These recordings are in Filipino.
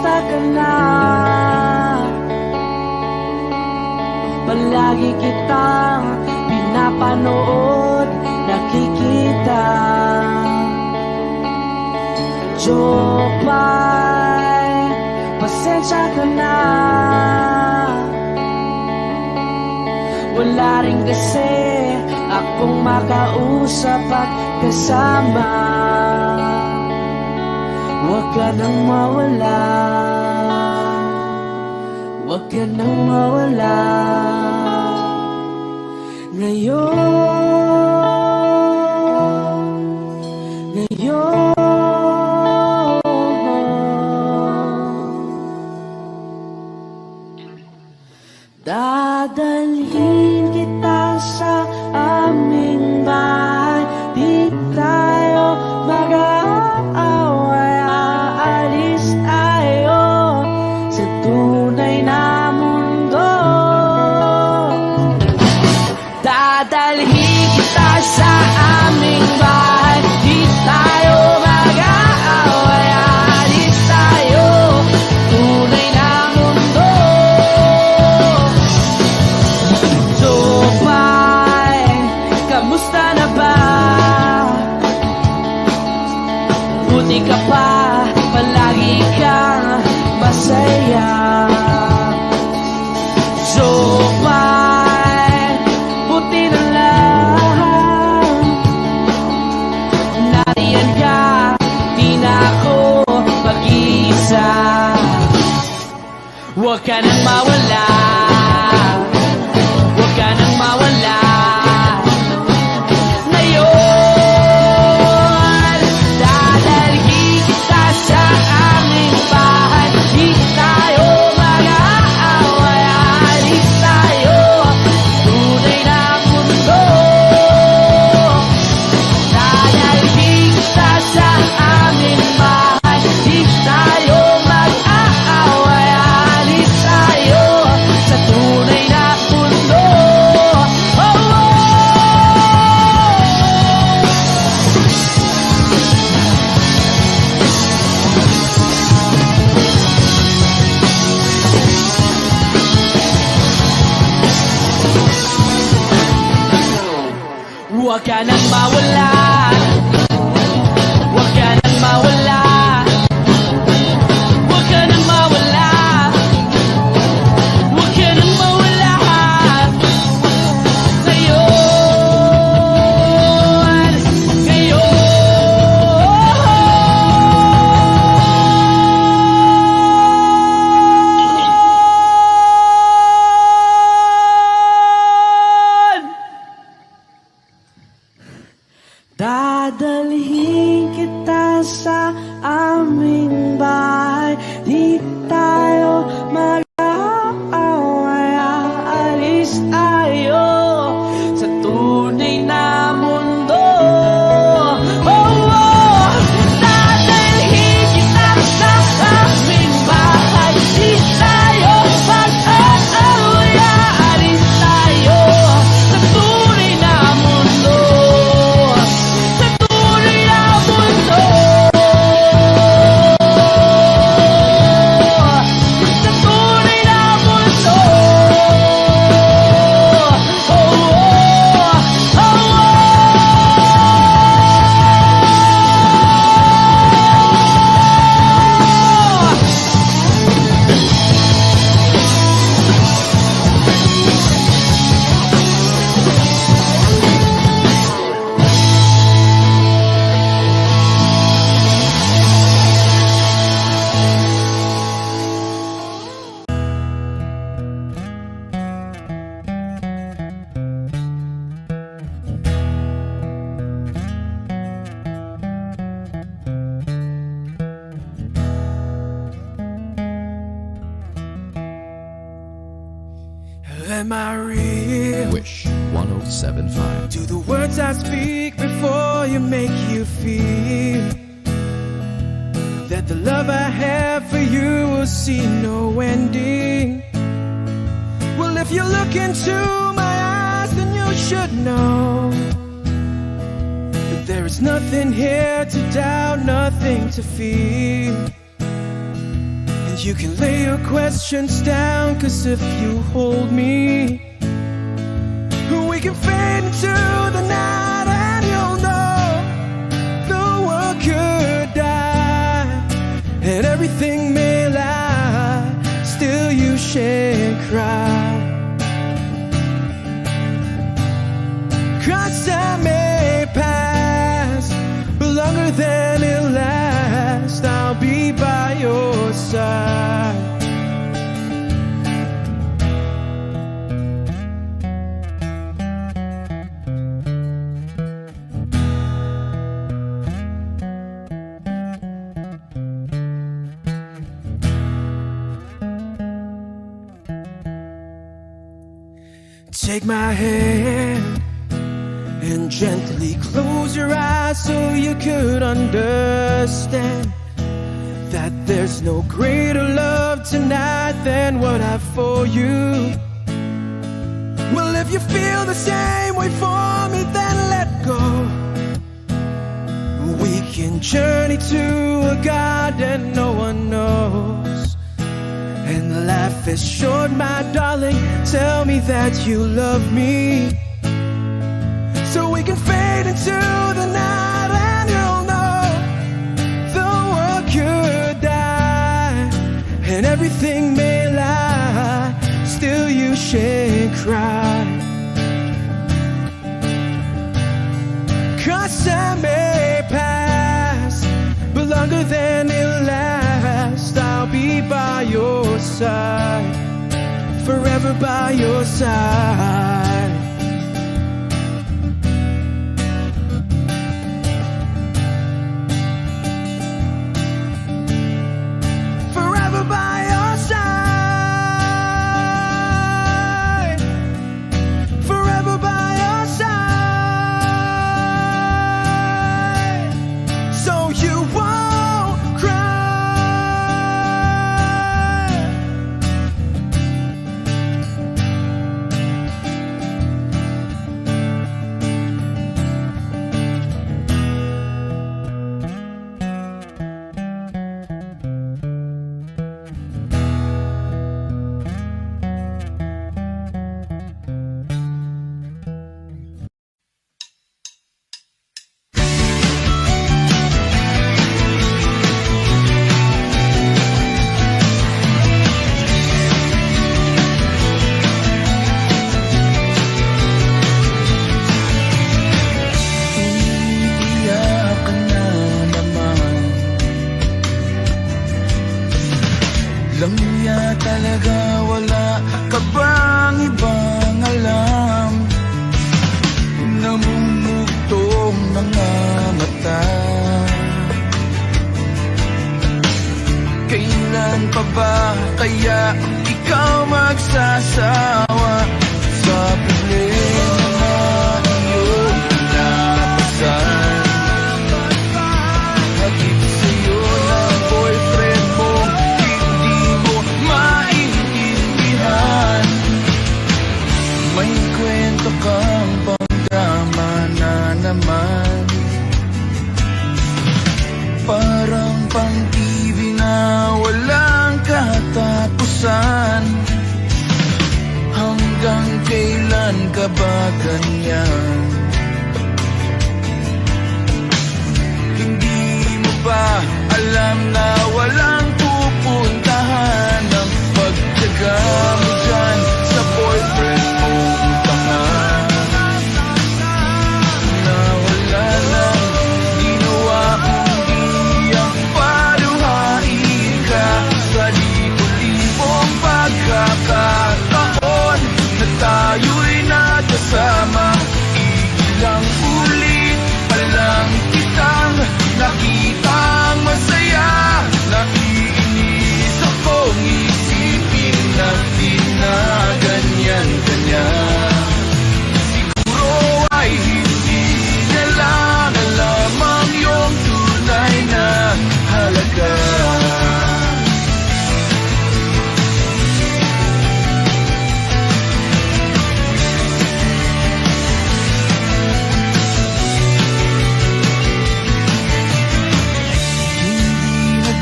kamusta ka na? Palagi kitang pinapanood, nakikita. Jopay, pasensya ka na. Wala rin kasi akong makausap at kasama. Huwag ka nang mawala, huwag ka nang mawala. Ngayon dadalhin kita sa aming bahay. Di tayo mag-aaway, aalis tayo sa tunay na mundo. Dadalhin kita sa aming bahay. Di tayo mag-aaway, aalis tayo tunay na mundo. Jopay, kamusta na ba? Buti ka pa, palagi kang masaya. Jopay, buti na lang nariyan ka, di na ako mag-iisa. Huwag ka nang mawala, huwag ka nang mawala. Ngayon, dadalhin kita sa aming bahay. Di tayo mag-aaway, aalis tayo tunay na mundo. Dadalhin kita sa aming bahay. Di tayo mag-aaway, aalis tayo sa tunay na mundo. Oh, oh. Huwag ka nang mawala, huwag ka nang mawala, huwag ka nang mawala, huwag ka nang mawala. Ngayon, dadalhin kita sa aming bahay. Di tayo mag-aaway, aalis tayo sa tunay na mundo. Oh, oh. Dadalhin kita sa aming bahay. Di tayo mag-aaway, aalis tayo sa tunay na mundo. Sa tunay na mundo. Sa tunay na mundo. Oh, oh, oh, oh. Am I real? Wish 1075. Do the words I speak before you make you feel that the love I have for you will see no ending? Well, if you look into my eyes, then you should know that there is nothing here to doubt, nothing to feel. And you can lay your questions down, 'cause if you hold me, we can fade into the night, and you'll know the world could die and everything may lie, still you shan't cry. 'Cause time may pass, but longer than it lasts, I'll be by your side. Take my hand and gently close your eyes so you could understand that there's no greater love tonight than what I have for you. Well, if you feel the same way for me, then let go. We can journey to a garden no one knows. And life is short, my darling, tell me that you love me, so we can fade into the night, and you'll know the world could die and everything may lie, still you shan't cry. 'Cause time may pass, but longer than it lasts, I'll be by your side, forever by your side. Forever by your side, forever by your side, so you won't cry. Langya talaga, wala ka bang ibang alam? Namumugtong mga mata. Kailan pa ba kaya ikaw magsasawa sa problema na iyong pinapasan? Hagip sa'yo ng boyfriend mo, maintindihan. May kwento kang pangdrama na naman, parang pang-TV na walang katapusan. Hanggang kailan ka ba ganyan? Hindi mo ba alam na walang pupuntahan ang pagtyaga mo dyan sa boyfriend mong tanga? Na wala nang ginawa kundi ang paluhain ka sa libo-libong pagkakataon na tayo'y nagkasama. Ilang ulit pa lang kitang nakitang masaya. Naiinis akong isipin natin na ganyan-ganyan. Siguro ay hindi niya lang alam ang iyong tunay na halaga.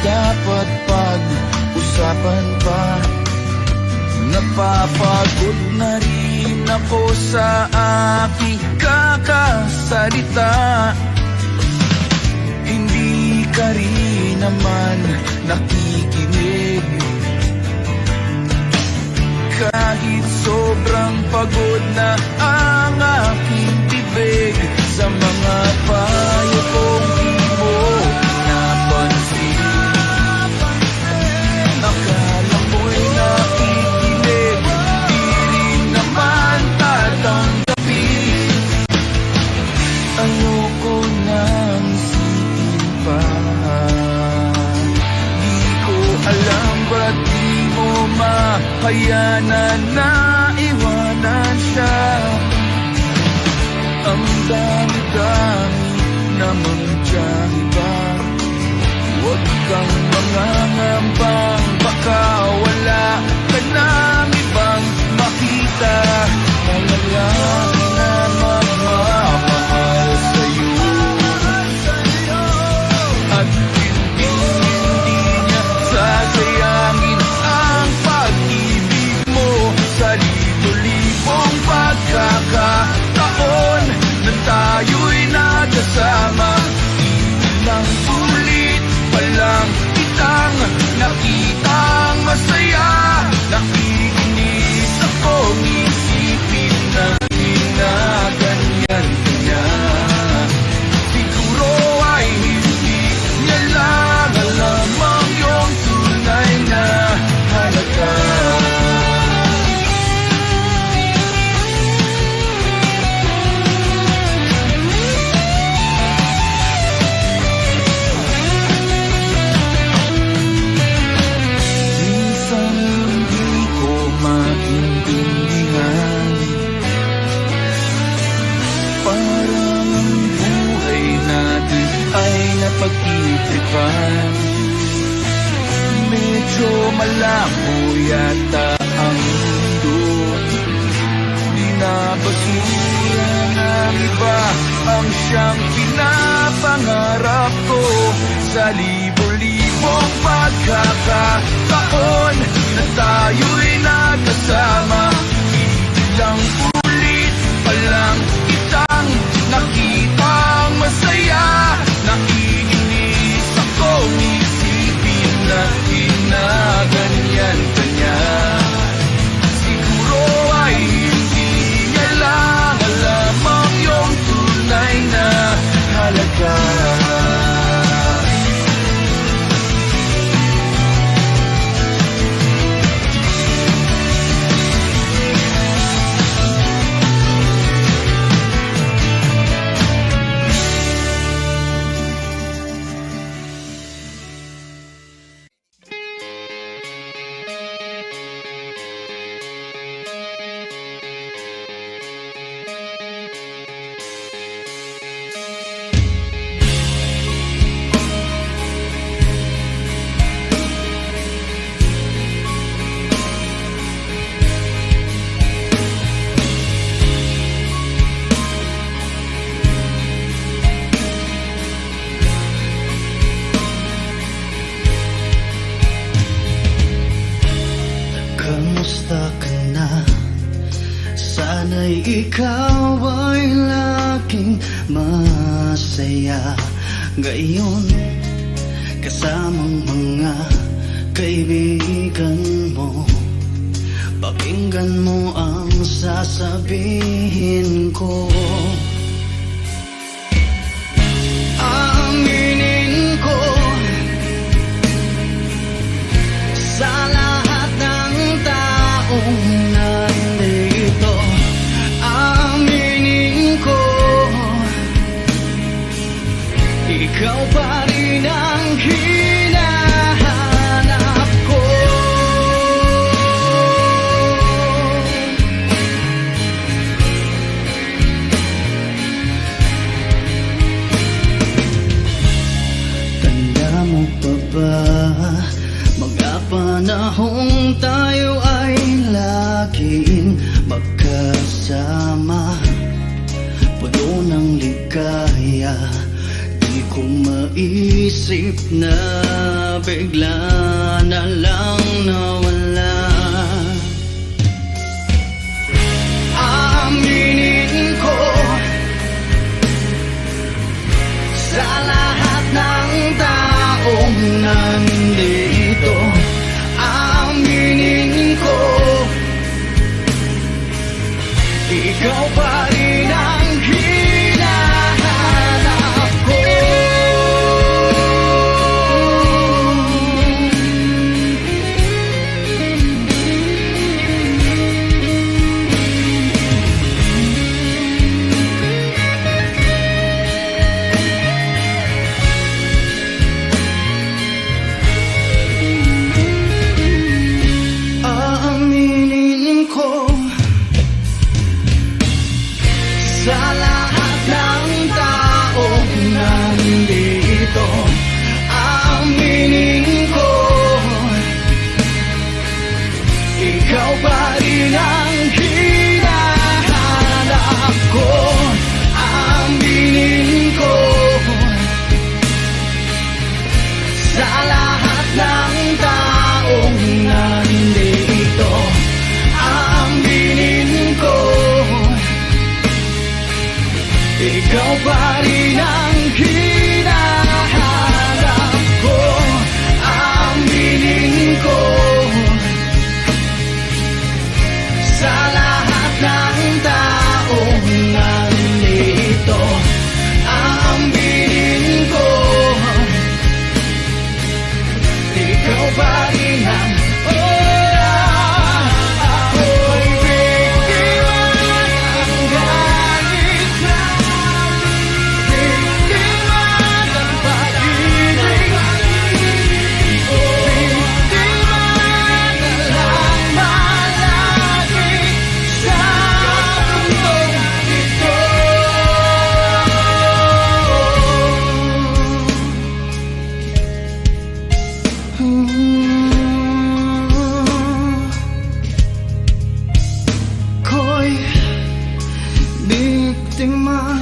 Dapat pag usapan pa. Napapagod na rin ako sa aking kakasalita. Hindi ka rin naman nakikinig. Kahit sobrang pagod na ang aking bibig, sa mga payo kong di mo napansin. Akala mo'y nakikinig, di rin naman tatanggapin. Ayoko nang isipin pa. Di ko alam ba't di mo mahayanan na iwanan siya. Ang dami-dami namang tiyahiba. Huwag kang mangangambang, baka wala ka nang ibang makita. Malalaki na magmamahal sa'yo, at hindi niya sasayangin ang pag-ibig mo. Sa libo-libong pagkakataon na tayo'y nagkasama, ilang ulit pa lang kitang nakitang masaya. Nakikinis akong isipin na ginaganyan ka niya. Siguro ay hindi niya lang alam ang iyong tunay na halaga. Minsan hindi ko maintindihan, parang ang buhay natin ay napag-itripan. Medyo malabo yata ang mundo, binabasura ng iba ang siyang pinapangarap ko. Sa libo-libong pagkakataon na tayo'y nagkasama, ilang ulit pa lang kitang nakitang masaya. Naiinis akong isipin na ginaganyan ka niya. Siguro ay hindi niya lang alam ang iyong tunay na halaga. Kamusta ka na? Sana'y ikaw ay laging masaya ngayon, kasamang mga kaibigan mo. Pakinggan mo ang sasabihin ko. Aminin ko sa lahat ng taong nandito. Aminin ko, ikaw pa rin ang hinahanap ko. Tanda mo pa ba, mga panahong tayo ay laging magkasama, puno ng ligaya. Di ko maisip na bigla na lang nawala. Aminin ko sa lahat ng taong nandito, aminin ko, ikaw pa rin ang hinahanap ko. Aaminin ko sa lahat ng taong nandito, aminin ko, ikaw pa rin ang hinahanap ko. Aminin ko sa lahat ng taong nandito, aminin ko, ikaw pa rin ang hinahanap ko. Aminin ko sa lahat ng taong nandito, aminin ko, ikaw pa rin ang ako'y biktima ng galit na, biktima ng pag-ibig, biktima na lang malagi sa mundong ito. Ko'y biktima,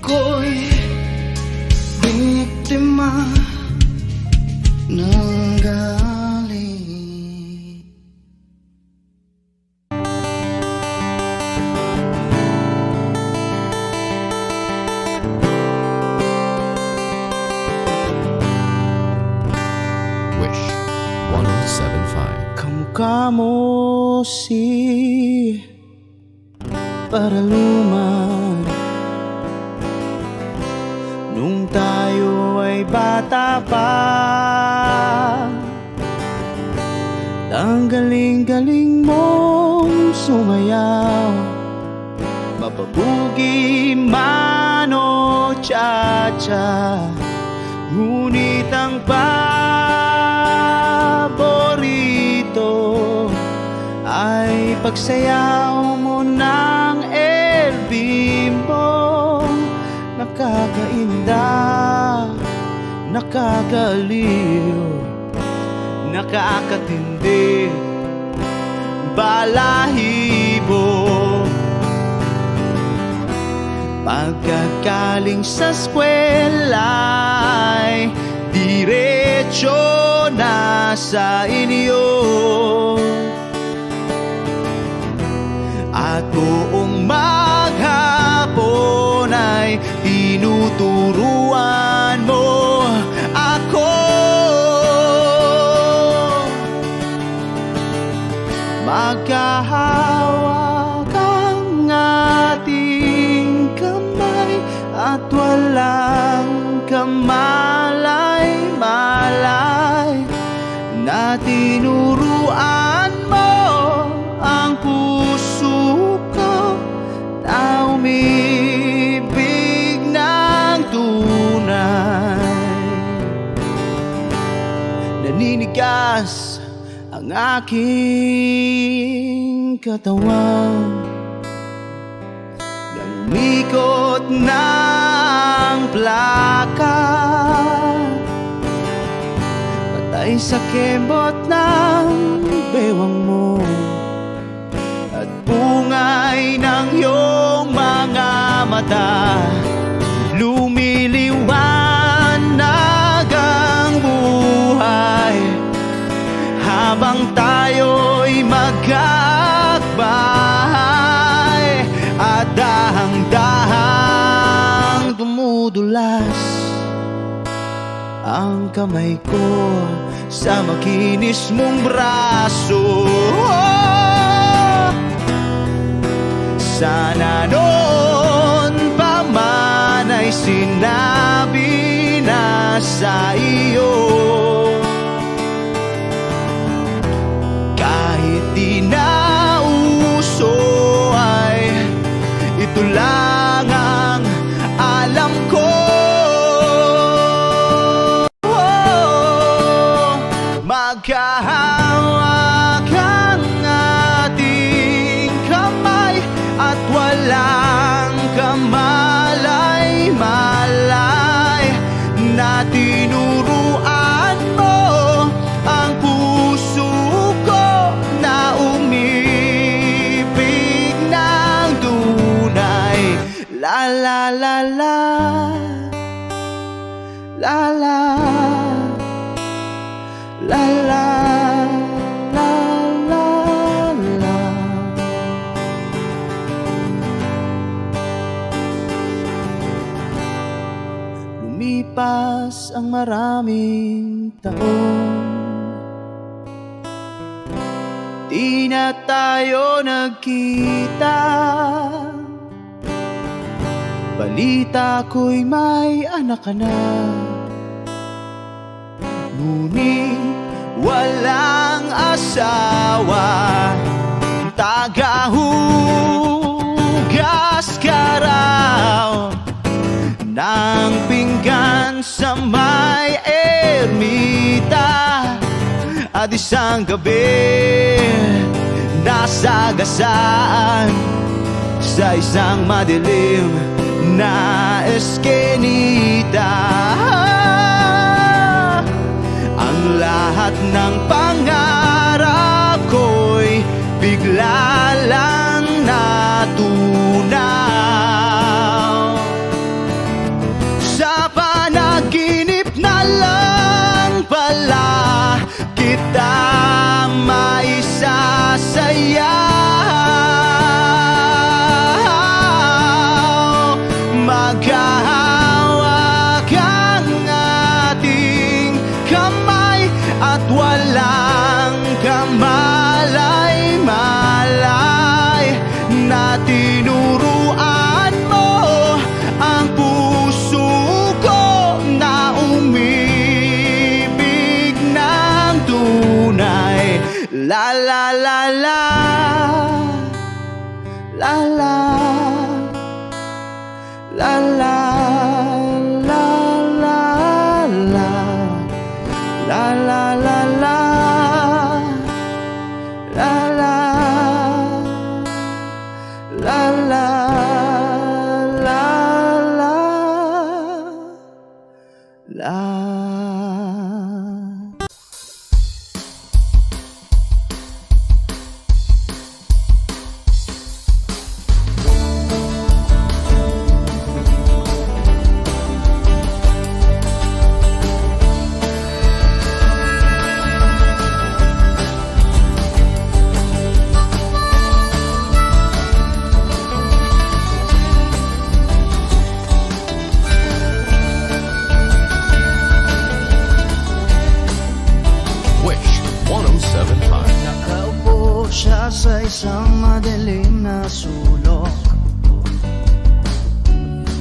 ko'y biktima ng galit. Wish 1075. Kamukha mo si Paraluman nung tayo ay bata pa. Ang galing-galing mong sumayaw, mapabugi man o cha-cha, ngunit ang paborito ay pagsayaw mo ng El Bimbo. Nakakainda, nakakaliw, nakakatindi, balahibo. Pagkagaling sa eskwela'y diretso na sa inyo, at buong maghapon ay tinuturuan mo ako. Magkahawak ang ating kamay at walang kamalay-malay, na tinuruan mo ang puso ko na umibig ng tunay. Naninigas ang aking katawan, nangikot ng plaka, patay sa kembot ng bewang mo at bungay ng iyong mga mata. Lumiliwanag ang buhay ang kamay ko sa makinis mong braso. Sana noon pa man ay sinabi na sa iyo, kahit di na uso ay ito lang ang alam ko. Magkahawak ang ating kamay at walang kamalay-malay na tinuruan mo ang puso ko na umibig ng tunay. La la la la, la la, la la, la la, la. Lumipas ang maraming taon, di na tayo nagkita. Balita ko'y may anak ka na, ngunit walang asawa. Tagahugas ka raw ng pinggan sa may ermita, at isang gabi nasagasaan sa isang madilim na eskenita. Ang lahat ng pangarap ko'y bigla lang natunaw. Sa panaginip na lang pala kita maisasayaw. Maghahawak ang ating kamay at walang kamalay-malay na tinuruan mo ang puso ko na umibig ng tunay. La la la la, la la, la la, la la, la la la la la, la la, la la, la la, la. Wish 1075. Nakaupo siya sa isang madilim na sulok.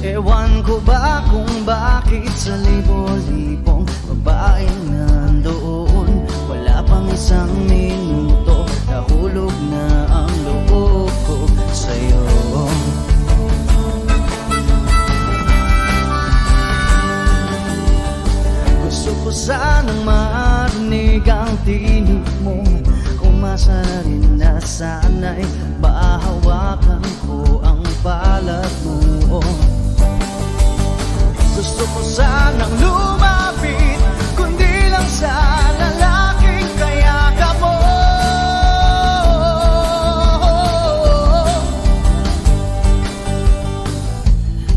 Ewan ko ba kung bakit sa libo-libong babaeng nandoon, wala pang isang minuto, nahulog na ang loob ko sa'yo. Gusto ko sanang marinig ang tinig mo, umasa na rin na sana'y mahawakan ko ang balat mo. Gusto ko sanang lumapit, kundi lang sa lalaking kayakap mo.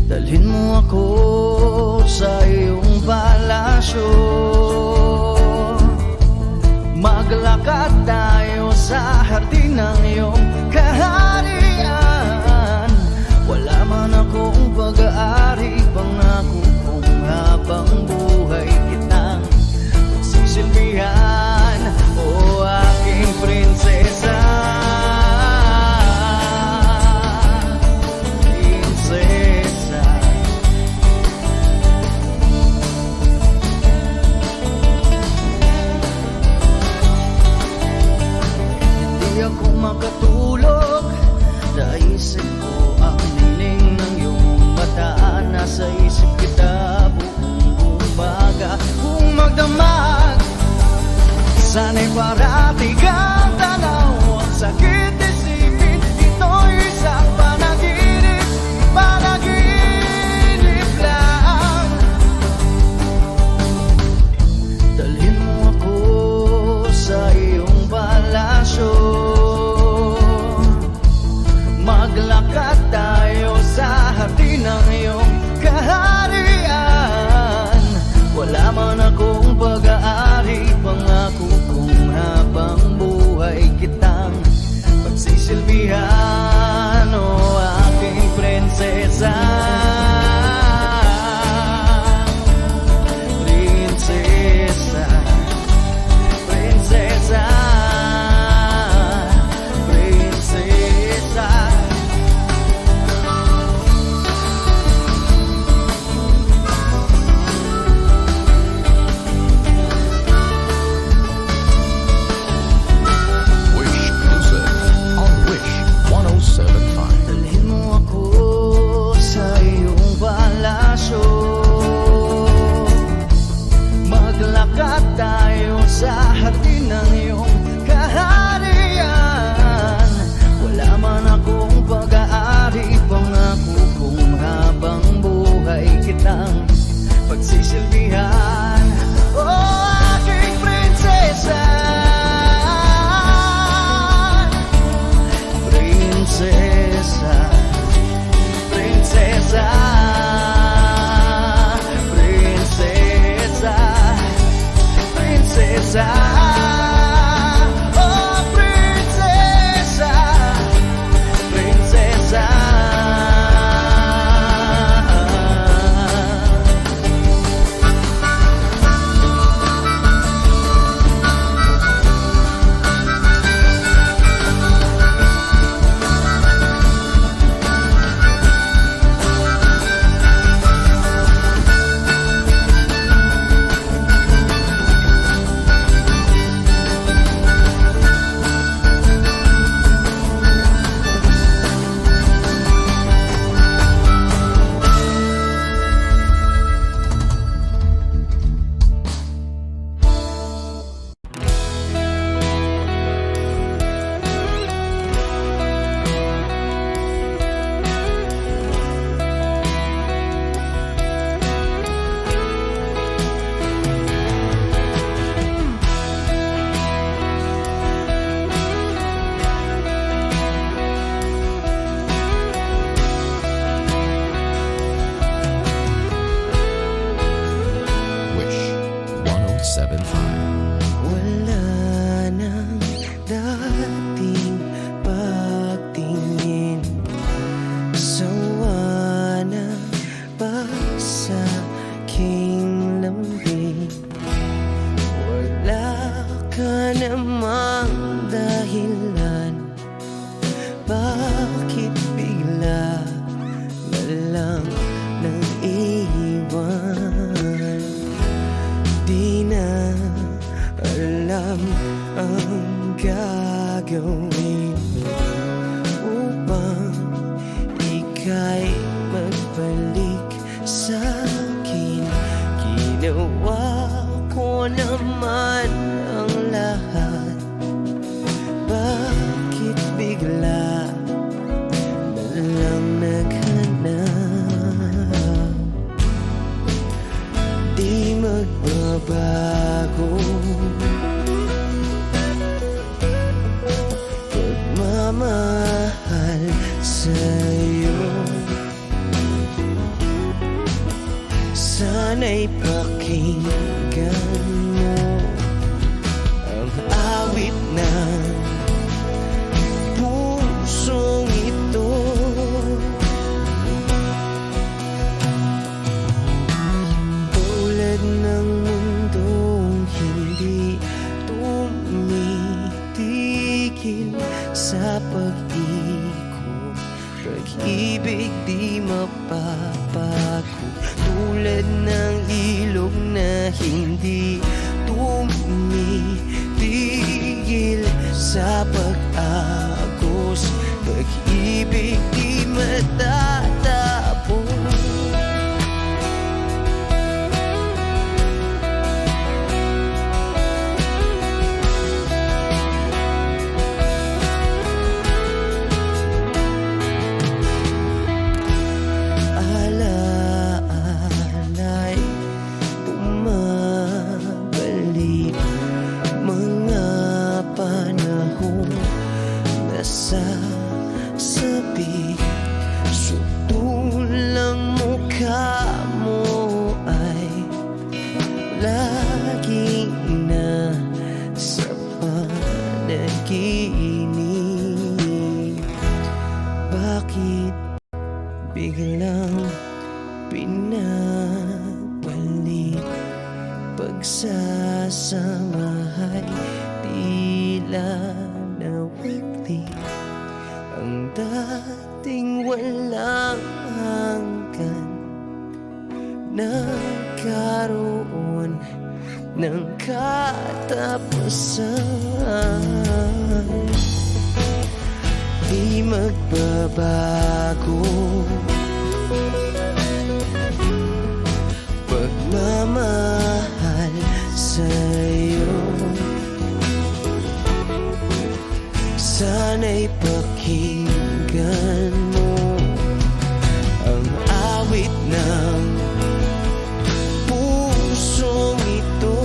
Dalhin mo ako sa iyong palasyo, maglakad tayo sa hardin ng iyong kaharian. Wala man akong pag-aari, pangako kung habang buhay kitang sana'y parati kang tanaw. Ang sakit isipin, ito'y isang panaginip, panaginip lang. Dalhin mo ako sa iyong palasyo, maglakad tayo sa hati ng iyong kaharian. Wala man akong pag-aari, pangako kong habang buhay kitang pagsisilbihan, o aking prinsesa. Prinsesa, prinsesa, prinsesa. Wish Music on Wish 1075. Dalhin mo ako sa iyong palasyo, maglakad tayo sa hardin ng iyong kaharian. Wala man akong pag-aari, pangako kong habang buhay kitang pagsisilbihan, o aking prinsesa. Prinsesa, prinsesa, prinsesa, prinsesa, oh prinsesa, prinsesa. Wish 1075. Wala nang dating pagtingin, sawa na ba sa aking lambing? Wala ka namang dahilan, bakit bigla na lang nang iwan? Di na alam ang gagawin upang ika'y magbalik sa'kin. Ginawa ko naman ang lahat, bakit bigla na lang naghanap? Di magbabago pagmamahal sa'yo. Sana'y pakinggan mo ang awit ng pusong ito. Tulad ng mundong hindi tumitigil sa pag-ikot, pag-ibig di mapapago. Tulad ng ilog na hindi tumitigil sa pag-agos, pag-ibig di matatapos. pagsamahay tila nawagli. Ang dating walang hanggan nagkaroon ng katapusan. Di magbabago pagmamahal sa'yo. Sana'y pakinggan mo ang awit ng pusong ito.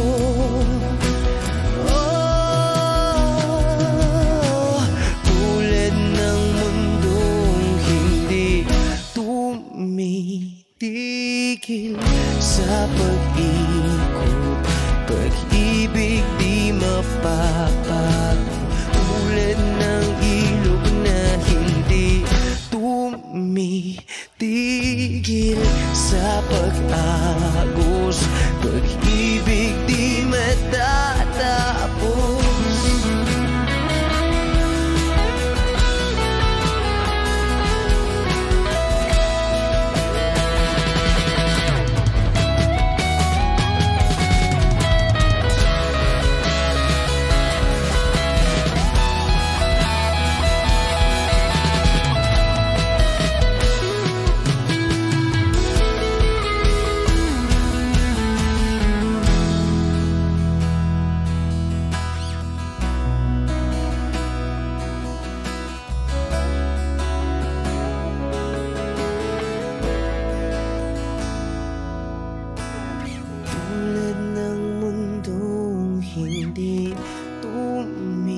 Oh, tulad ng mundong hindi tumitigil sa pag-ikot, pag-ibig di mapapago. Tulad ng ilog na hindi tumitigil sa pag-agos, pag-ibig di matatapos. Tulad ng mundong hindi tumitigil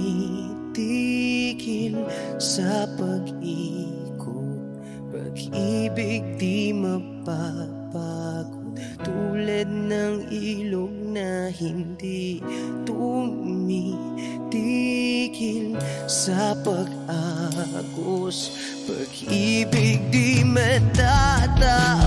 sa pag-ikot, pag-ibig di mapapagod. Tulad ng ilog na hindi tumitigil sa pag-agos, pag-ibig di matatapos.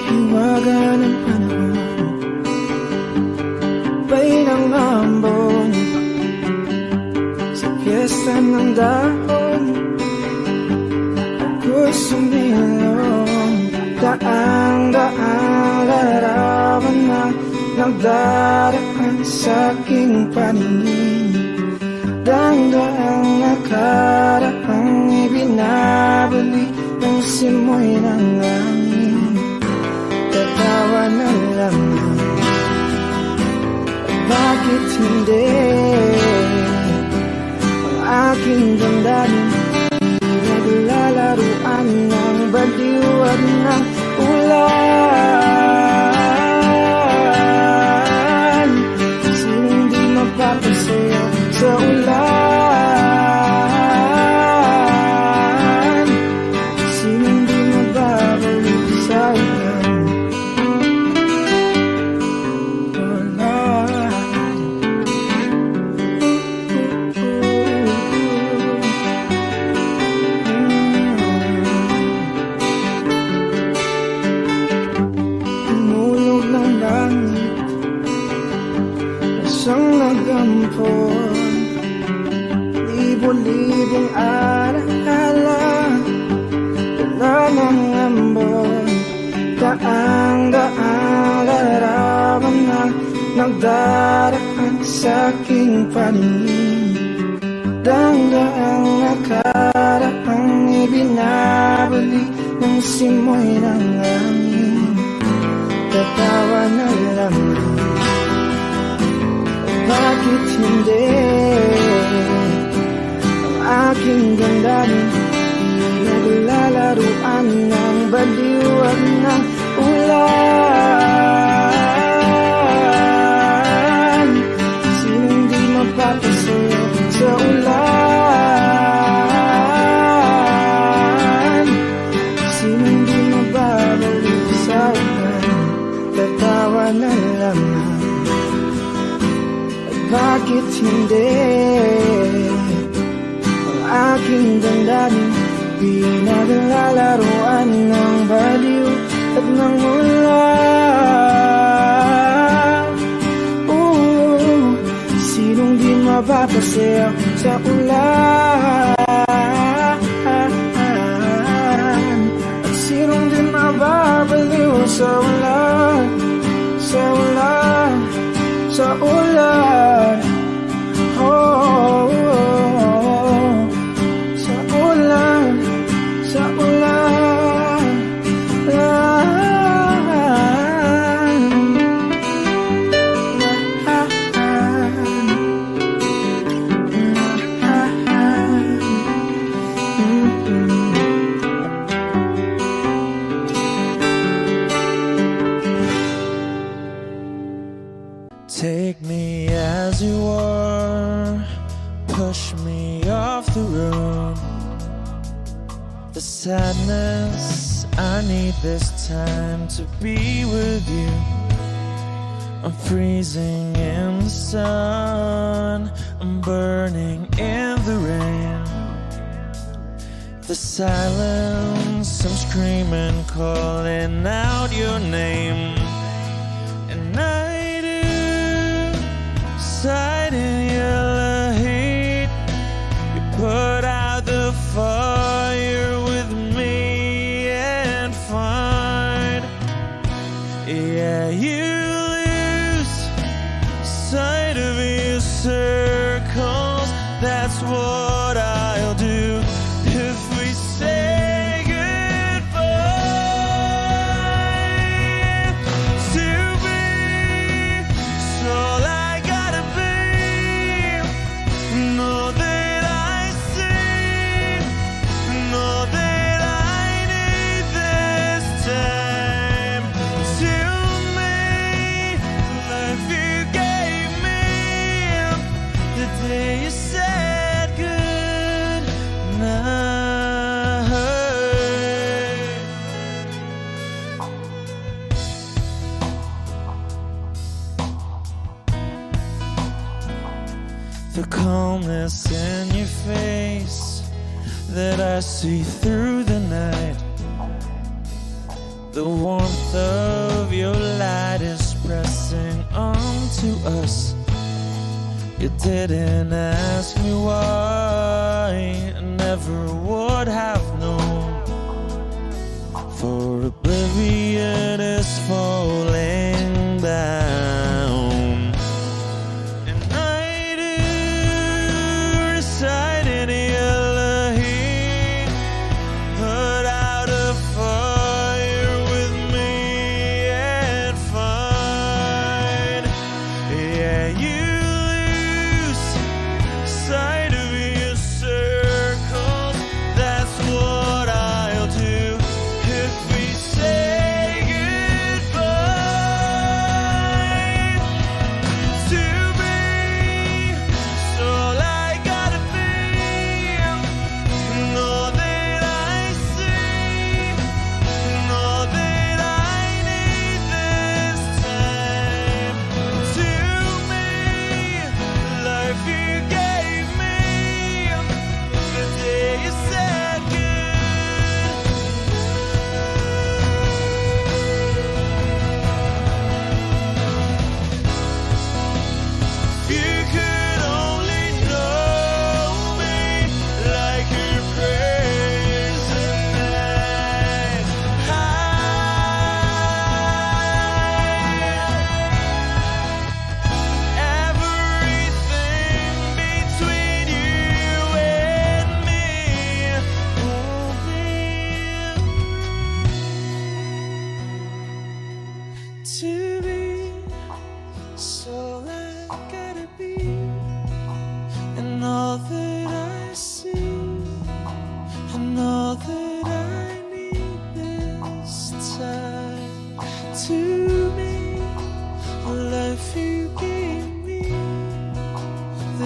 Hiwaga ng panahon, bay ng ambon, sa piyesta ng dahon, ako'y sumilong. Daang-daang larawan na nagdaraan sa aking paningin. Daang-daang nakaraang ibinabalik ng simoy ng langit. Tatawa na lang, bakit hindi? Ang aking damdamin naglalaruan ng baliwag ng ulan. Sinong di mapapasaya sa ulan? Sinong di mababalik sa ulan? Isang nagampon, libo-libong alaala, dala ng ambon. Daang-daang larawan na nagdaraan sa aking paningin. Daang-daang nakaraang ibinabalik ng simoy ng langit. Tatawa na lang, bakit hindi? Ang aking damdamin naglalaruan ng baliw at ng ulan. Sinong di mapapasayo sa ulan? Sinong di mababalik sa ulan? Tatawa na lamang. At bakit hindi? Ang aking damdamin pinaglalaruan ng baliw at ng ulan. Sinong di mapapasayaw sa ulan? At sinong di mababaliw sa ulan? Sa ulan, sa ulan. Oh, sa ulan, sa ulan. Take me as you are, push me off the road. The sadness, I need this time to be with you. I'm freezing in the sun, I'm burning in the rain. The silence, I'm screaming, calling out your name. And I do sight in your heat. You put out the fire with me and find, yeah, you lose sight of your circles. That's what I'll do if we say goodbye. To be, so I gotta be. Know that I see, know that I need this time. To me, life you gave me the day you said good night. The calmness in your face that I see through the night. The warmth of your light is pressing onto us. You didn't ask me why, I never would have known. For oblivion is falling down. And I do reside in Elohim. Put out a fire with me and find, yeah, you lose sight of your circles. That's what I'll do if we say goodbye.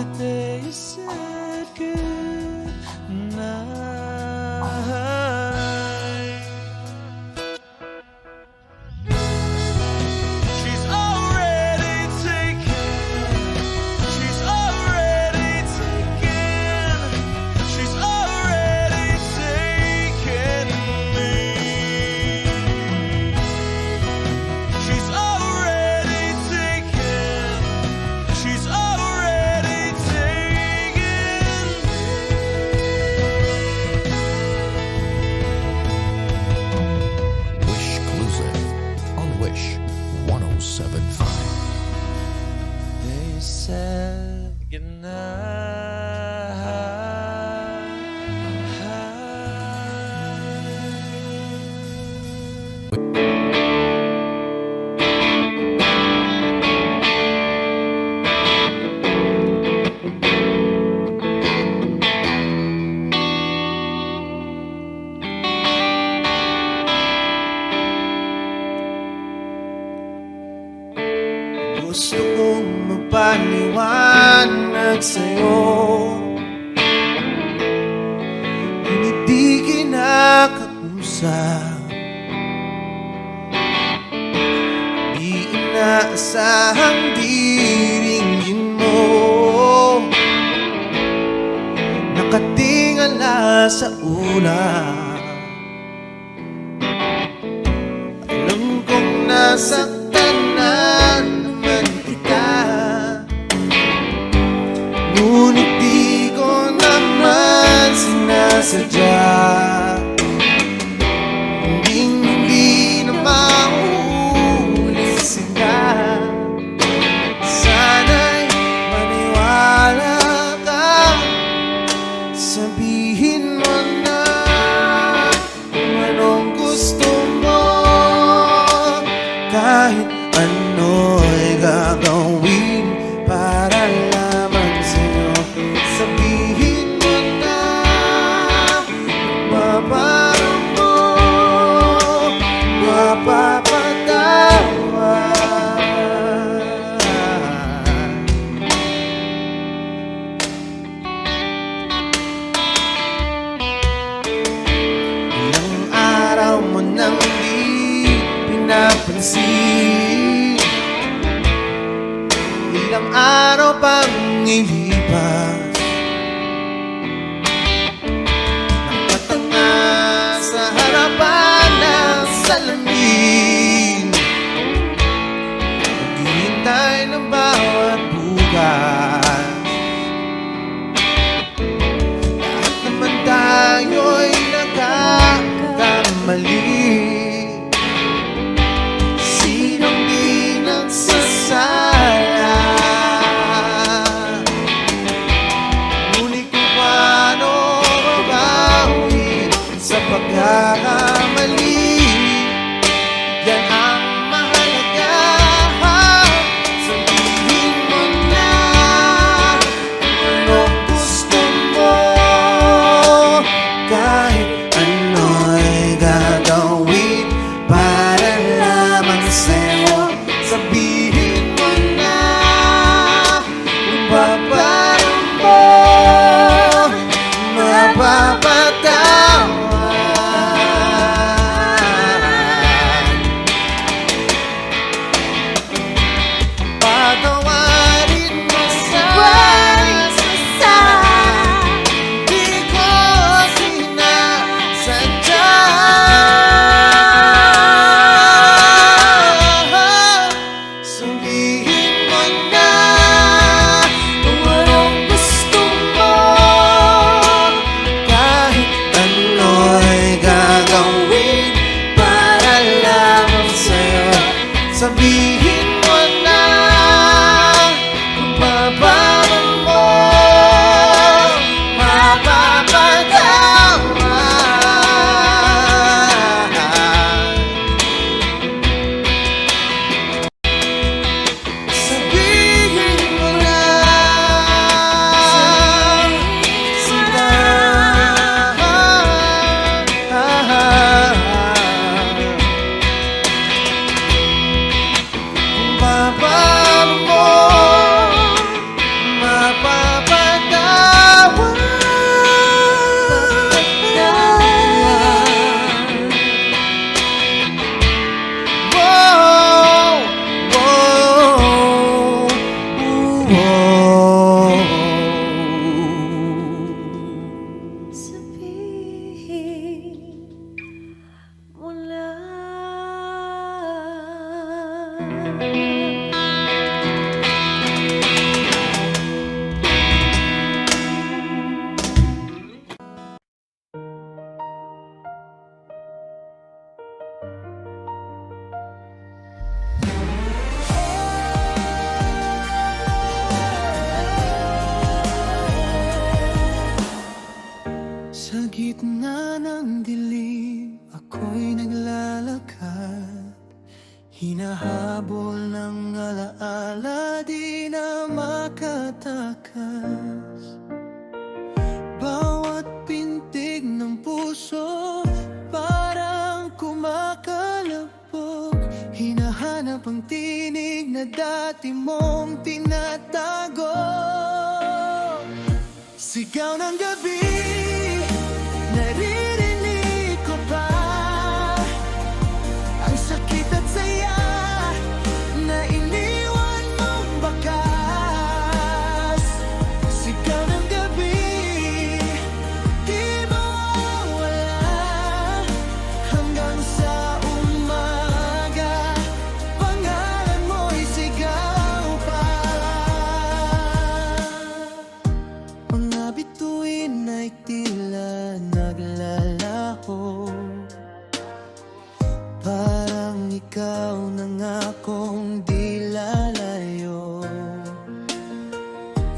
the day you said goodnight. She's already taken. She's already taken. She's already taken me. She's already taken. She's already taken Wish Exclusive on Wish 1075. They said goodnight. Gusto kong magpaliwanag sa'yo, ngunit di kinakausap. Di inaasahang diringgin mo, nakatingala sa ulap. Alam kong nasaktan na naman kita, ngunit di ko naman sinasadya. Hindi na mauulit sila. Sana'y maniwala ka, sabihin mo na kung anong gusto mo. Kahit ano'y gagawin para lamang sa'yo. Sabihin mo na mapaparo mo, mapapatawa. Ilang araw mo nang di pinapansin, ilang araw pang ilipas, nakatanga sa harapan ng salamin, naghihintay ng bawat bukas. Lahat naman tayo'y nagkakamali. Sinong di nagsasala? Ngunit kung paano mabawi sa pagkakamali, yan ang mahalaga. Sabihin mo na dati mong tinatago. Sigaw ng gabi, naririnig ko pa ang sakit at saya na iniwan mong bakas. Sigaw ng gabi, di mawawala hanggang sa umaga. Pangalan mo'y sigaw pa. Mga bituin ay tila naglalaho, parang ikaw na ngakong di lalayo.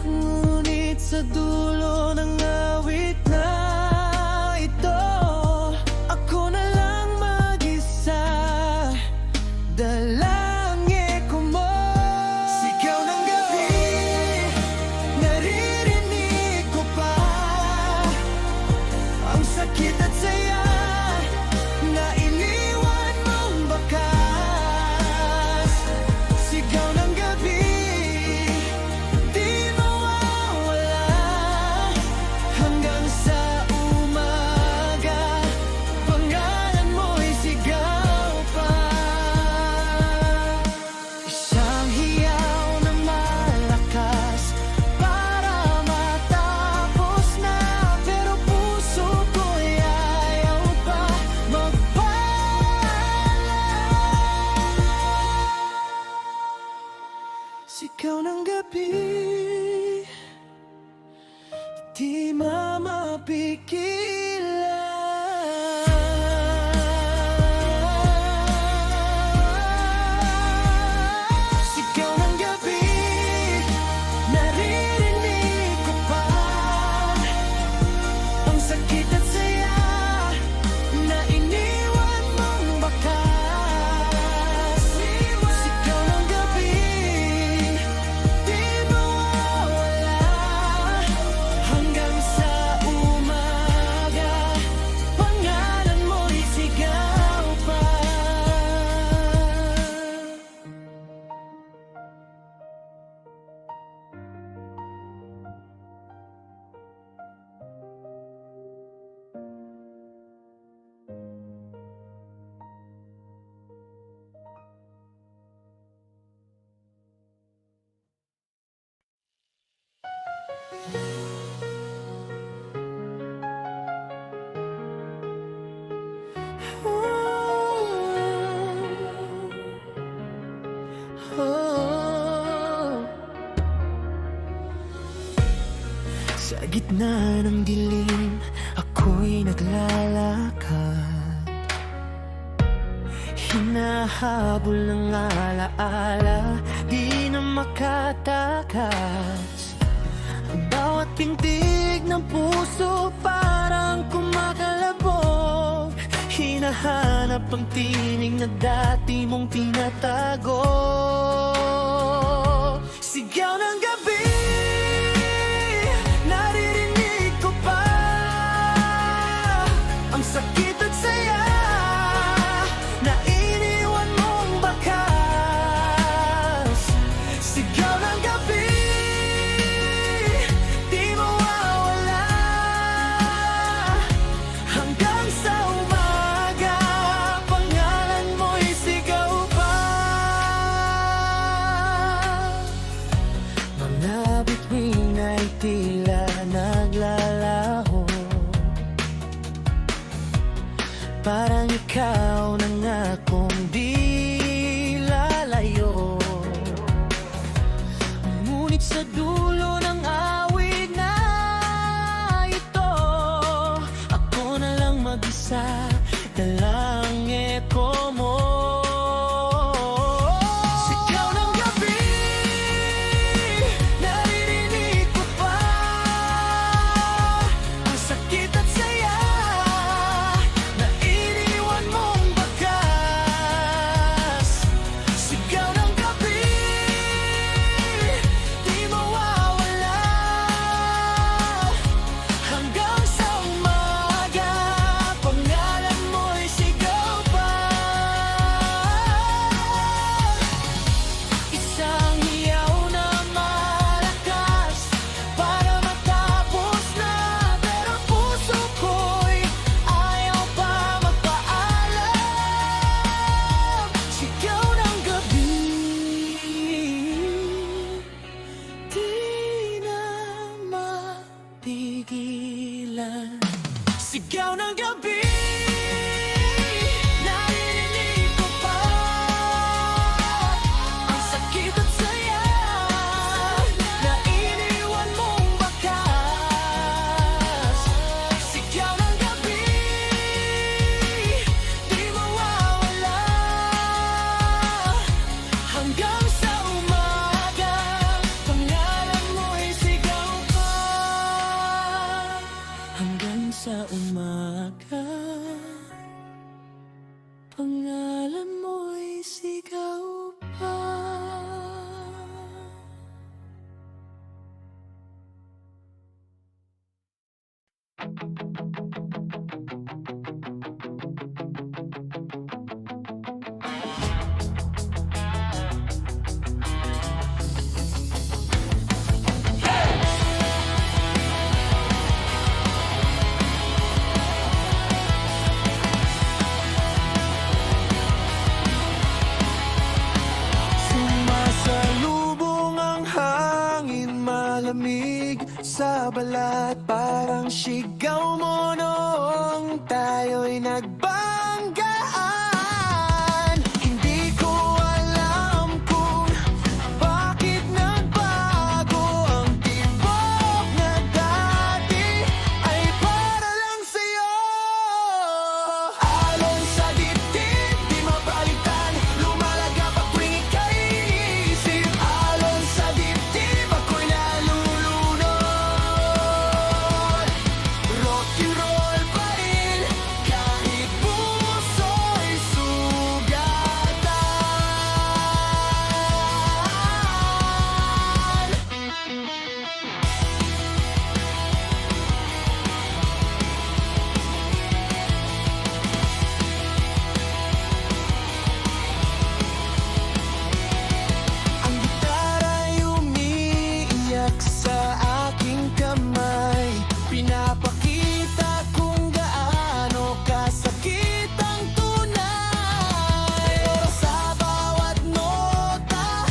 Ngunit sa dulo ng awit na ito, ako na lang mag-isa, dala ang eko mo. Sigaw ng gabi, naririnig ko pa ang sakit at saya na iniwan mong bakas. Sigaw ng gabi, di mawawala hanggang sa umaga. Pangalan mo'y sigaw pa. Isang hiyaw na malakas para matapos na, pero puso ko'y ayaw pa magpaalam. Sigaw ng gabi, di mamapigilan. Sigaw ng gabi, naririnig ko pa ang sakit at saya na iniwan mong bakas. Sigaw ng gabi, di mawawala hanggang sa umaga. Pangalan mo'y sigaw pa. Sa gitna ng dilim, ako'y naglalakad, hinahabol ng alaala, di na makatakas. Bawat pintig ng puso parang kumakalabog, hinahanap ang tinig na dati mong tinatago. Sigaw ng gabi, naririnig ko pa ang sakit at saya na iniwan mong bakas. Sigaw ng gabi, di mawawala hanggang sa umaga. Pangalan mo'y sigaw pa. Mga bituin ay tila naglalaho, parang ikaw na ngakong di lalayo. Ngunit sa dulo ng awit na ito, ako na lang mag-isa, dala ang eko mo. Sigaw ng gabi, naririnig ko pa ang sakit at saya na iniwan Sigaw ng gabi, naririnig ko pa ang sakit at saya na iniwan mong bakas. Sigaw ng gabi, di mawawala hanggang sa umaga. Pangalan mo'y sigaw pa hanggang sa umaga. Pangalan mo'y sigaw pa. Sumasalubong ang hangin malamig sa balat, parang sigaw mo noong tayo'y nagbanggaan. Hindi ko alam kung bakit nagbago ang tibok na dati ay para lang sa'yo. Alon sa dibdib, di mapalitan, lumalagap ang tuwing ika'y iniisip. Alon sa dibdib, ako'y nalulunod. Rock and roll pa rin, kahit puso'y sugatan. Ang gitara'y umiiyak sa aking kamay, pinapakita kung gaano kasakit ang tunay. Pero sa bawat nota,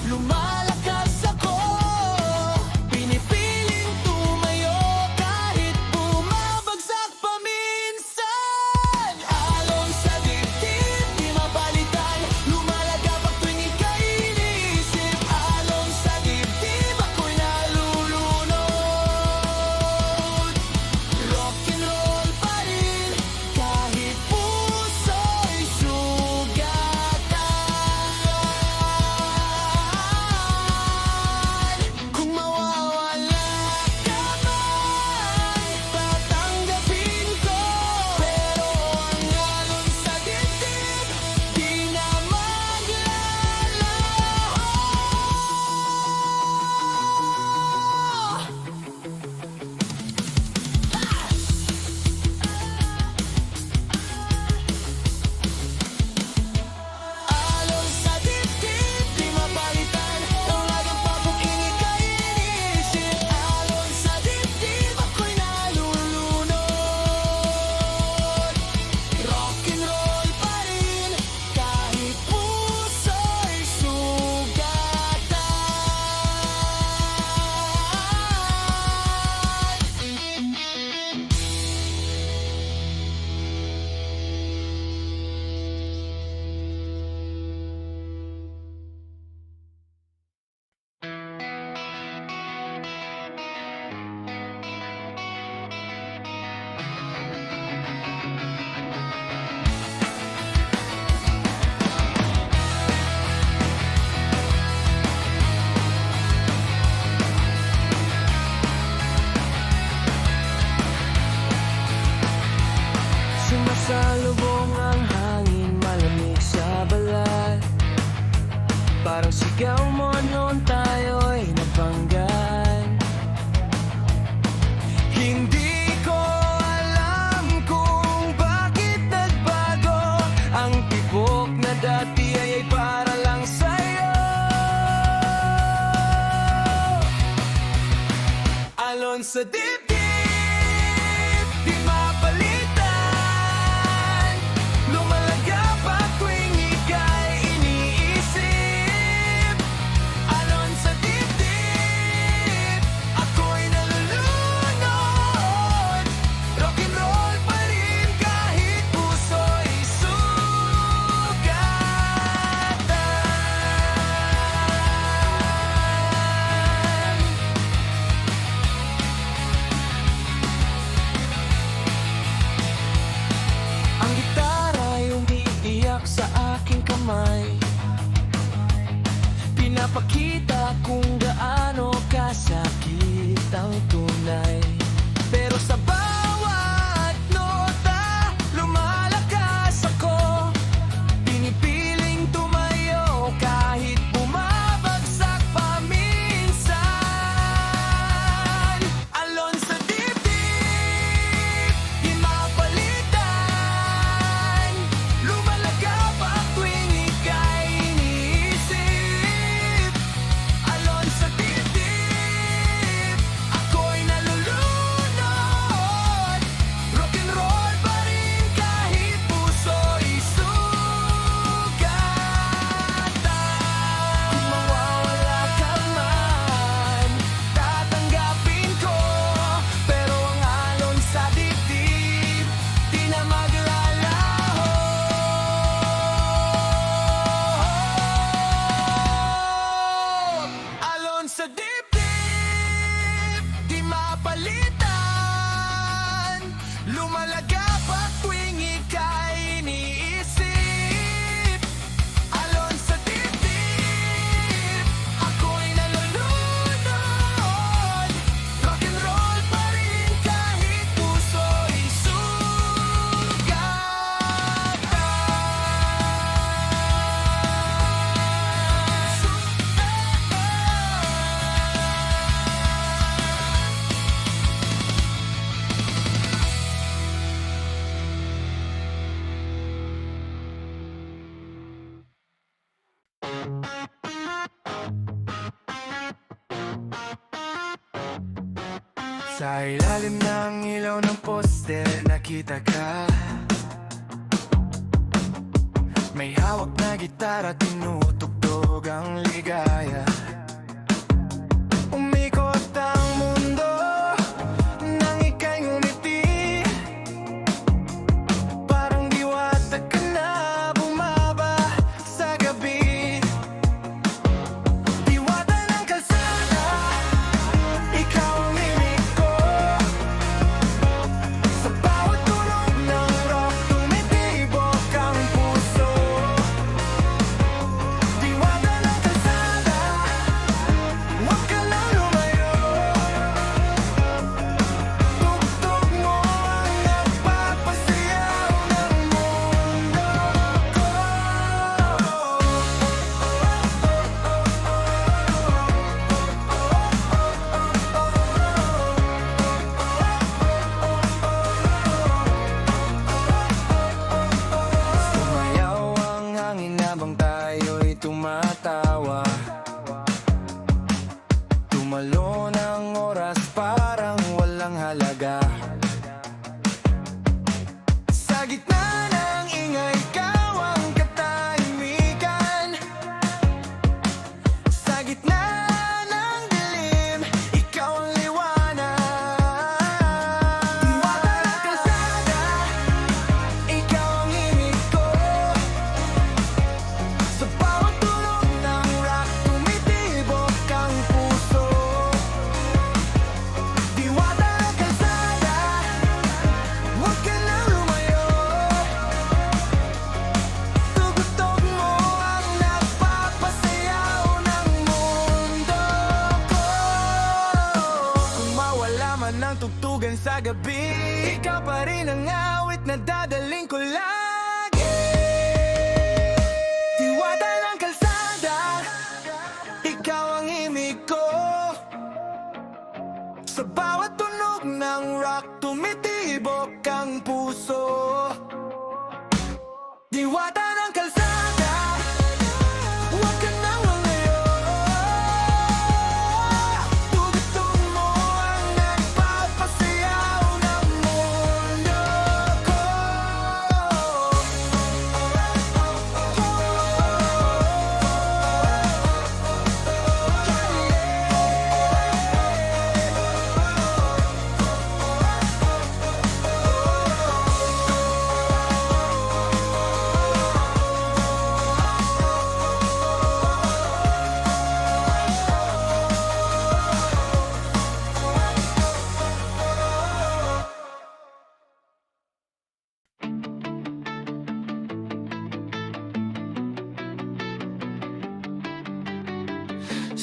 lumalakas ako, pinipiling tumayo kahit bumabagsak pa minsan. Alon sa dibdib, di mapalitan, lumalagap ang tuwing ika'y iniisip. Alon sa dibdib, ako'y nalulunod. Rock and roll pa rin, kahit puso'y sugatan. Kung mawawala ka man, tatanggapin ko. Pero ang alon sa dibdib, di na maglalaho. Alon sa dibdib, di mapalitan, tawagan pa kung ika'y iniisip. Alon sa dibdib, ako'y nalulunod. Rock and roll pa rin, kahit puso'y sugatan. Sumasalubong ang hangin malamig sa balat, parang sigaw mo noon tayo'y nabanggan. Hindi ko alam kung bakit nagbago ang tibok na dati ay para lang sa'yo. Alon sa dibdib, di mapalitan, lumalagap ang tuwing ika'y iniisip. Alon sa dibdib, ako'y nalulunod. Rock and roll tunay. Pero sa bawat nota, lumalakas ako. Pinipiling tumayo kahit bumabagsak pa minsan. Alon sa dibdib, di mapalitan. Lumalagap ang tuwing ika'y iniisip. Alon sa dibdib, ako'y nalulunod. Rock and roll pa rin kahit puso'y sugatan. Kung mawawala ka man, tatanggapin ko. Pero ang alon sa dibdib, di na maglalaho. Alon sa dibdib, di mapalitan. Lumalagap at tuwing ika'y iniisip. Alon sa dibdib, ako'y nalulunod. Rock and roll pa rin kahit puso'y Sa ilalim ng ilaw ng poste, nakita ka. May hawak na gitara, tinutugtog ang ligaya. Umikot ang mundo nang ika'y ngumiti. Parang diwata ka na bumaba sa gabi. Diwata ng kalsada, ikaw ang himig ko. Sa bawat tunog ng rock, tumitibok ang puso. Diwata ng kalsada, huwag ka lang lumayo. Tugtog mo ang nagpapasayaw ng mundo ko. Sumayaw ang hangin habang tayo'y tumatawa. Tumalon ang oras parang walang halaga. Sa gitna ng ingay, ikaw ang katahimikan. Sa gitna ng dilim, ikaw ang liwanag. Diwata ng kalsada, ikaw ang himig ko. Sa bawat tunog ng rock, tumitibok ang puso. Diwata ng kalsada, huwag ka lang lumayo. Tugtog mo ang nagpapasayaw ng mundo ko. Kung mawala man ang tugtugan sa gabi, ikaw pa rin ang awit na dadaling ko lagi. Diwata ng kalsada, ikaw ang himig ko. Sa bawat tunog ng rock, tumitibok ang puso. Diwata ng kalsada, huwag ka nang lumayo. Tugtog mo ang nagpapasayaw ng mundo ko.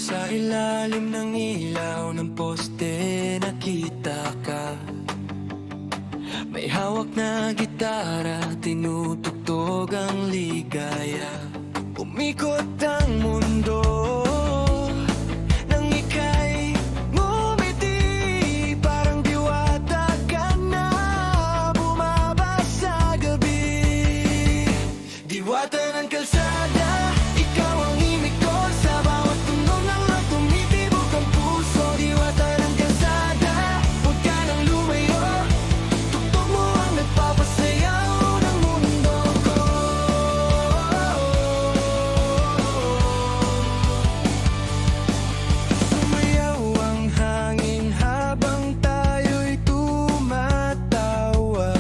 Sa ilalim ng ilaw ng poste nakita ka. May hawak na gitara, tinutugtog ang ligaya. Umikot ang mundo nang ika'y ngumiti. Parang diwata ka na bumaba sa gabi. Diwata ng kalsada, ikaw ang himig ko. Sa bawat tunog ng rock tumitibok ang puso. Diwata ng kalsada, huwag ka nang lumayo. Tugtog mo ang nagpapasayaw ng mundo ko. Sumayaw ang hangin habang tayo'y tumatawa.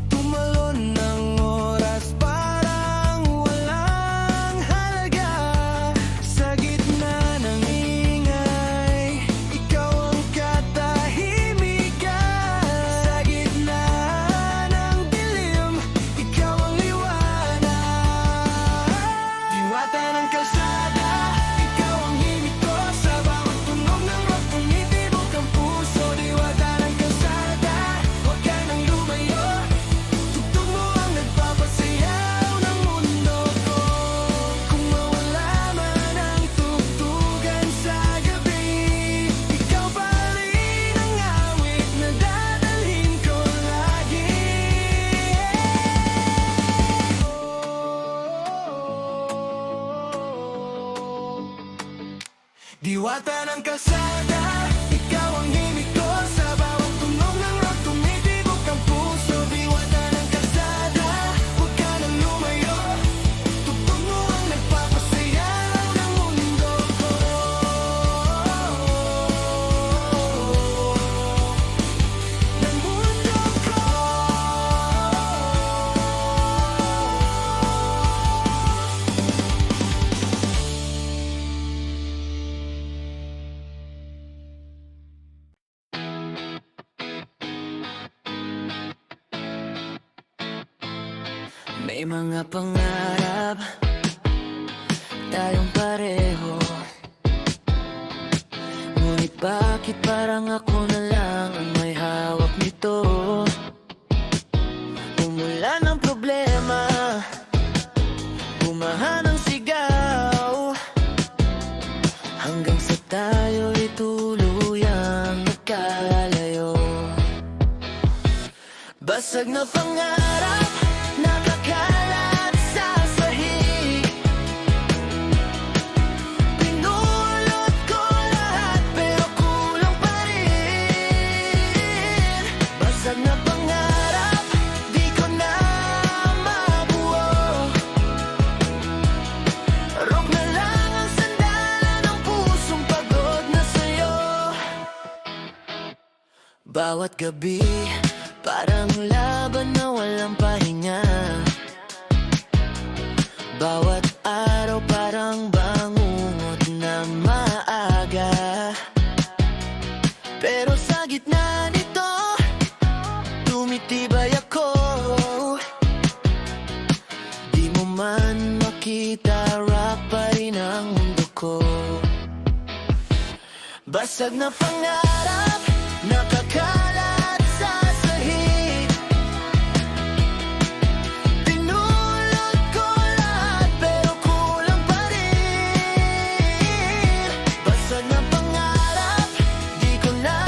Tumalon ng oras parang walang halaga. Sa gitna ng ingay, ikaw ang katahimikan. Sa gitna ng dilim, ikaw ang liwanag. Diwata ng kalsada, ikaw ang himig ko. Sa bawat tunog ng rock tumitibok ang puso. Diwata ng kalsada, huwag ka nang lumayo. Tugtog mo ang nagpapasayaw ng mundo ko. Kung mawala man ang tugtugan sa gabi, ikaw pa rin ang awit na dadalhin ko lagi. Diwata ng kalsada, ikaw ang himig ko. Sa bawat tunog ng rock tumitibok ang puso. Diwata ng kalsada, huwag ka nang lumayo. Tugtog mo ang nagpapasayaw ng mundo ko. Ng mundo ko. May mga pangarap tayong pareho. Ngunit bakit parang ako na lang ang may hawak nito? Umulan ng problema, bumaha ng sigaw, hanggang sa tayo'y tuluyang nagkalayo. Basag na pangarap, nakakalat sa sahig. Pinulot ko lahat pero kulang pa rin. Basag na pangarap, di ko na mabuo. Rock na lang ang sandalan ng pusong pagod na sa'yo. Bawat gabi parang laban na walang pahinga. Bawat araw parang bangungot na maaga. Pero sa gitna nito, tumitibay ako. Di mo man makita, rock pa rin ang mundo ko. Basag na pangarap, nakakalat sa sahig. Pinulot ko lahat pero kulang pa rin. Basag na pangarap, di ko na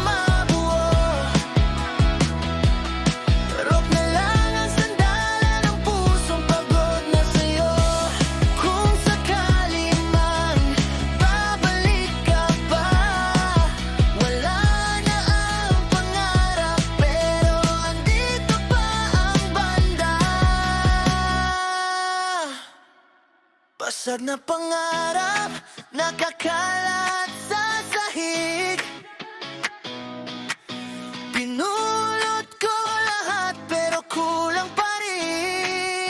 mabuo. Rock na lang ang sandalan ng pusong pagod na sa'yo. Kung sakali man babalik ka pa, wala na ang pangarap pero andito pa ang banda. Basag na pangarap, nakakalat sa sahig. Pinulot ko lahat pero kulang pa rin.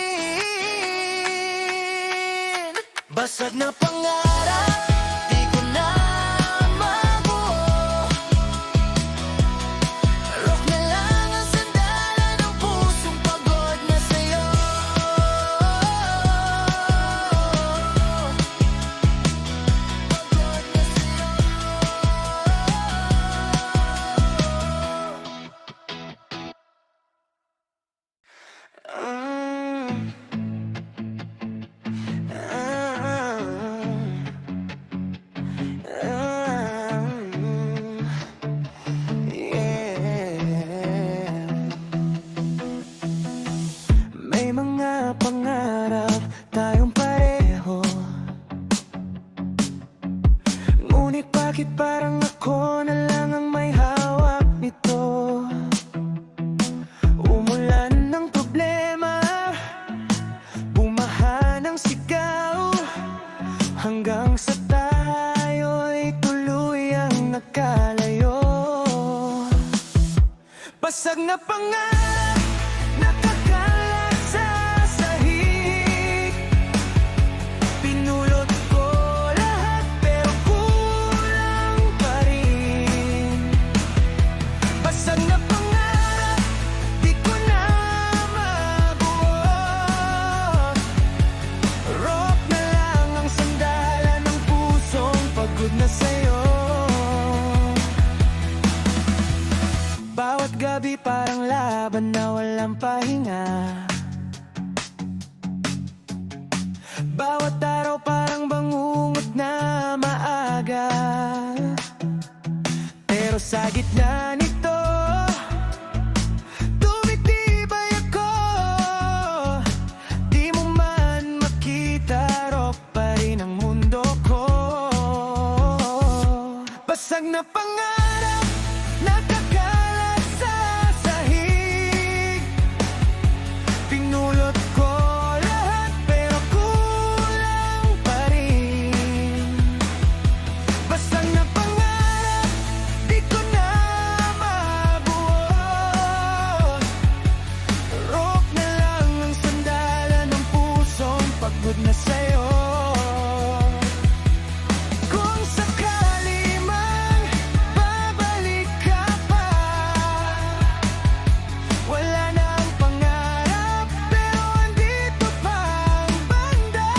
Basag na pangarap, di ko na mabuo. Rock na lang ang sandalan ng pusong pagod na sa'yo. Yeah. May mga pangarap tayong pareho, ngunit bakit parang ako na lang ang may hawak nito? Umulan ng problema, bumaha ng sigaw, hanggang sa tayo'y tuluyang nagkalayo. Basag na pangarap, nakakalat sa sahig. Pinulot ko lahat pero kulang pa rin. Basag na pangarap, di ko na mabuot. Rock na lang ang sandalan ng pusong pagod na sa'yo. Bawat gabi parang laban na walang pahinga. Bawat araw parang bangungot na maaga. Pero sa gitna nito, tumitibay ako. Di mo man makita, rock pa rin ang mundo ko. Basag na pangarap, nakakalat sa sahig. Pinulot ko lahat pero kulang pa rin. Basag na pangarap, di ko na mabuot. Rock na lang ang sandalan ng pusong pagod na sa'yo. Kung sakali man babalik ka pa, wala na ang pangarap pero andito pa ang banda.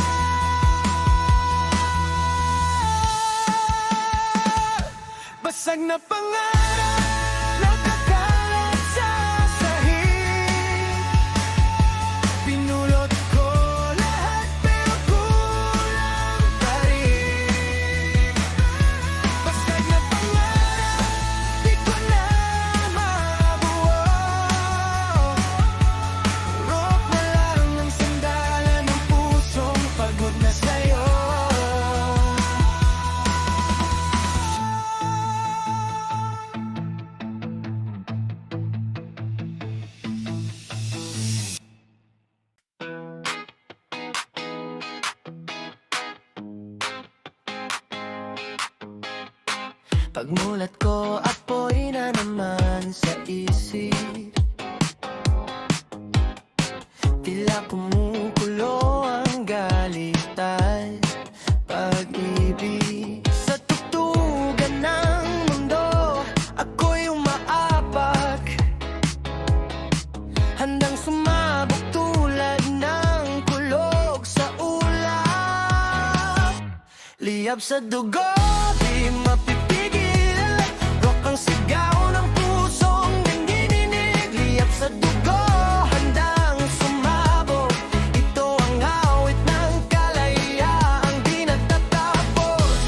Basag na pangarap, nakakalat sa sahig. Pinulot ko lahat pero kulang pa rin. Basag na pangarap, di ko na mabuot. Rock na lang ang sandalan ng pusong pagod na sa'yo. Pagmulat ko, apoy na naman sa isip. Tila kumukulo ang galit at pag-ibig. Sa tugtugan ng mundo, ako'y umaapak, handang sumabog tulad ng kulog sa ulap. Liyab sa dugo, di mapipigil, rock ang sigaw ng pusong nanginginig. Liyab sa dugo, handang sumabog, ito ang awit ng kalayaang di natatapos.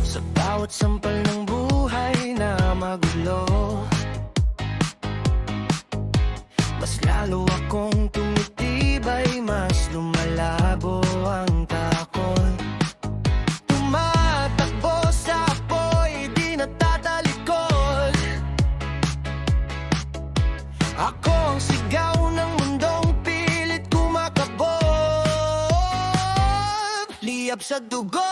Sa bawat sampal ng buhay na magulo, mas lalo akong tumitibay, mas lumalabo ang takot. Tumatakbo sa apoy, di natatalikod. Ako ang sigaw ng mundong pilit kumakabog. Liyab sa dugo,